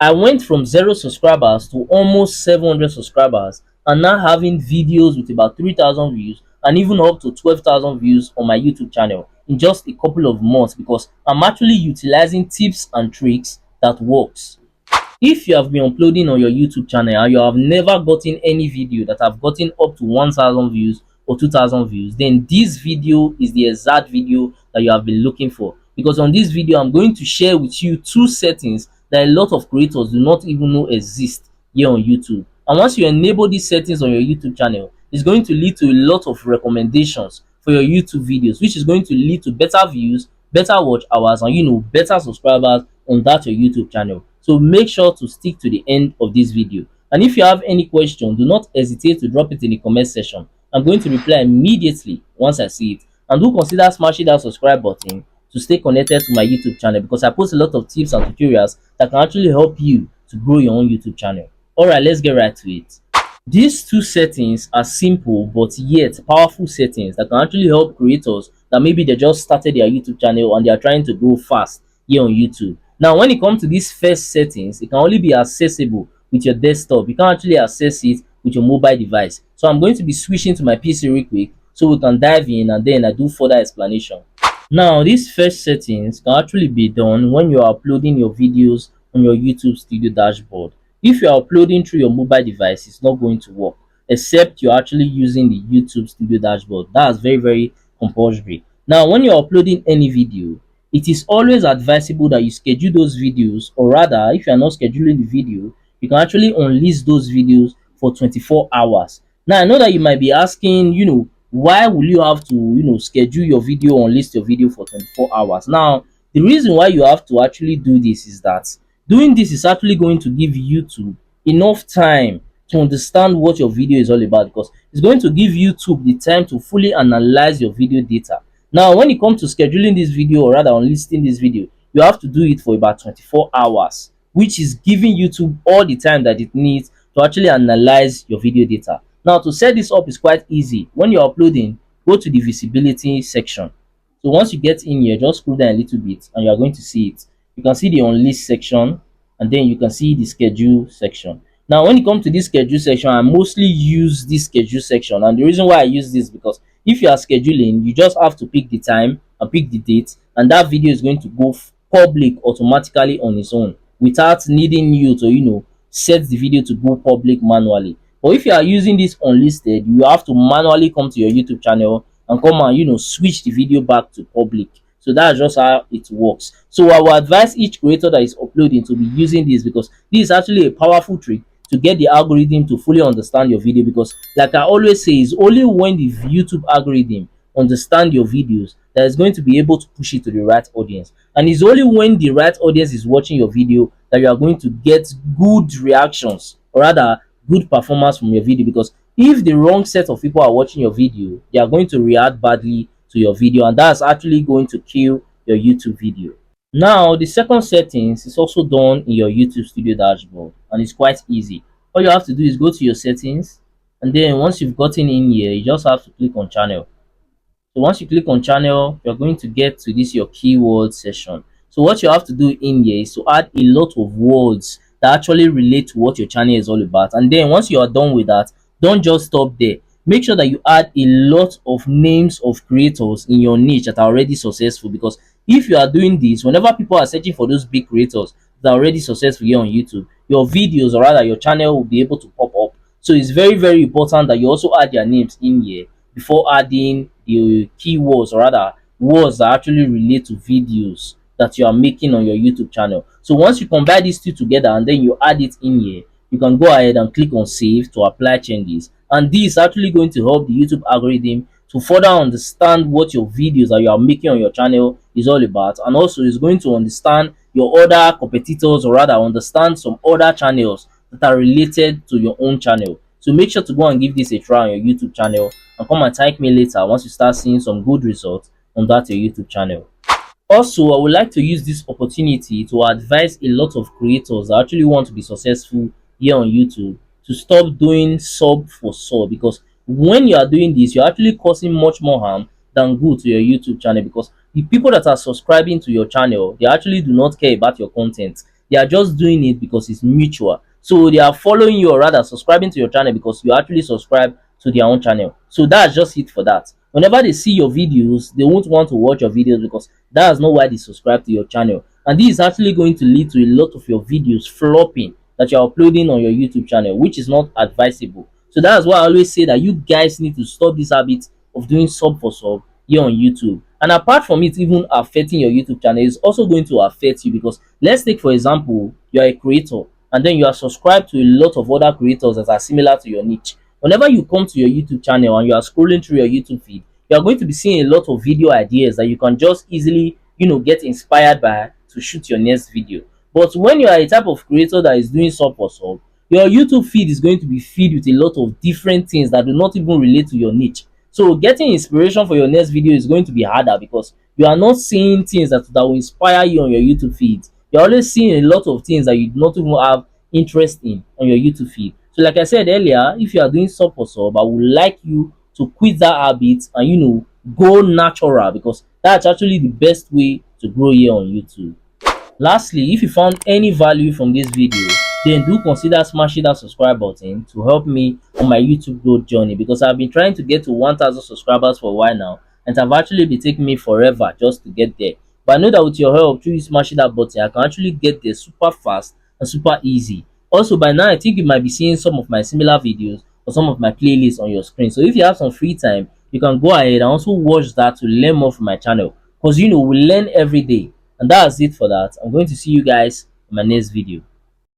I went from 0 subscribers to almost 700 subscribers, and now having videos with about 3,000 views and even up to 12,000 views on my YouTube channel in just a couple of months, because I'm actually utilizing tips and tricks that works. If you have been uploading on your YouTube channel and you have never gotten any video that have gotten up to 1,000 views or 2,000 views, then this video is the exact video that you have been looking for. Because on this video, I'm going to share with you two settings that a lot of creators do not even know exist here on YouTube. And once you enable these settings on your YouTube channel, it's going to lead to a lot of recommendations for your YouTube videos, which is going to lead to better views, better watch hours, and better subscribers on that your YouTube channel. So make sure to stick to the end of this video. And if you have any question, do not hesitate to drop it in the comment section. I'm going to reply immediately once I see it. And do consider smashing that subscribe button to stay connected to my YouTube channel, because I post a lot of tips and tutorials that can actually help you to grow your own YouTube channel. Alright, let's get right to it. These two settings are simple but yet powerful settings that can actually help creators that maybe they just started their YouTube channel and they are trying to grow fast here on YouTube. Now, when it comes to these first settings, it can only be accessible with your desktop. You can actually access it with your mobile device. So I'm going to be switching to my PC real quick so we can dive in and then I do further explanation. Now, these first settings can actually be done when you are uploading your videos on your YouTube Studio dashboard. If you are uploading through your mobile device, it's not going to work except you're actually using the YouTube Studio dashboard. That's very, very compulsory. Now, when you're uploading any video, it is always advisable that you schedule those videos, or rather, if you are not scheduling the video, you can actually unlist those videos for 24 hours. Now, I know that you might be asking, why will you have to schedule your video or list your video for 24 hours? Now, the reason why you have to actually do this is that doing this is actually going to give YouTube enough time to understand what your video is all about, because it's going to give YouTube the time to fully analyze your video data. Now, when it comes to scheduling this video, or rather unlisting this video, you have to do it for about 24 hours, which is giving YouTube all the time that it needs to actually analyze your video data. Now, to set this up is quite easy. When you're uploading, go to the visibility section. So once you get in here, just scroll down a little bit and you're going to see it. You can see the unlist section, and then you can see the schedule section. Now, when it comes to this schedule section, I mostly use this schedule section, and the reason why I use this because if you are scheduling, you just have to pick the time and pick the date, and that video is going to go public automatically on its own without needing you to set the video to go public manually. But if you are using this unlisted, you have to manually come to your YouTube channel and come and switch the video back to public. So that's just how it works. So I will advise each creator that is uploading to be using this, because this is actually a powerful trick to get the algorithm to fully understand your video. Because like I always say, it's only when the YouTube algorithm understand your videos that is going to be able to push it to the right audience, and it's only when the right audience is watching your video that you are going to get good reactions, or rather good performance from your video. Because if the wrong set of people are watching your video, they are going to react badly to your video, and that's actually going to kill your YouTube video. Now, the second settings is also done in your YouTube Studio dashboard, and it's quite easy. All you have to do is go to your settings, and then once you've gotten in here, you just have to click on channel. So once you click on channel, you're going to get to this your keyword section. So what you have to do in here is to add a lot of words that actually relate to what your channel is all about. And then once you are done with that, don't just stop there. Make sure that you add a lot of names of creators in your niche that are already successful, because if you are doing this, whenever people are searching for those big creators that are already successful here on YouTube, your videos, or rather your channel, will be able to pop up. So it's very, very important that you also add their names in here before adding the keywords, or rather words that actually relate to videos that you are making on your YouTube channel. So once you combine these two together and then you add it in here, you can go ahead and click on save to apply changes. And this is actually going to help the YouTube algorithm to further understand what your videos that you are making on your channel is all about, and also is going to understand your other competitors, or rather understand some other channels that are related to your own channel. So make sure to go and give this a try on your YouTube channel, and come and thank me later once you start seeing some good results on that your YouTube channel. Also, I would like to use this opportunity to advise a lot of creators that actually want to be successful here on YouTube to stop doing sub for sub, because when you are doing this, you're actually causing much more harm than good to your YouTube channel. Because the people that are subscribing to your channel, they actually do not care about your content. They are just doing it because it's mutual. So they are following you, or rather subscribing to your channel, because you actually subscribe to their own channel. So that's just it for that. Whenever they see your videos, they won't want to watch your videos because that's not why they subscribe to your channel. And this is actually going to lead to a lot of your videos flopping that you're uploading on your YouTube channel, which is not advisable. So that's why I always say that you guys need to stop this habit of doing sub for sub here on YouTube. And apart from it even affecting your YouTube channel, it's also going to affect you, because let's take for example, you're a creator and then you are subscribed to a lot of other creators that are similar to your niche. Whenever you come to your YouTube channel and you are scrolling through your YouTube feed, you are going to be seeing a lot of video ideas that you can just easily, get inspired by to shoot your next video. But when you are a type of creator that is doing sub for sub, your YouTube feed is going to be filled with a lot of different things that do not even relate to your niche. So getting inspiration for your next video is going to be harder, because you are not seeing things that will inspire you on your YouTube feed. You're always seeing a lot of things that you do not even have interest in on your YouTube feed. So like I said earlier, if you are doing sub for sub, I would like you to quit that habit and go natural, because that's actually the best way to grow here on YouTube. Lastly, if you found any value from this video, then do consider smashing that subscribe button to help me on my YouTube growth journey, because I've been trying to get to 1,000 subscribers for a while now, and it have actually been taking me forever just to get there. But I know that with your help, through you smashing that button, I can actually get there super fast and super easy. Also, by now, I think you might be seeing some of my similar videos or some of my playlists on your screen. So if you have some free time, you can go ahead and also watch that to learn more from my channel, because we learn every day. And that's it for that. I'm going to see you guys in my next video.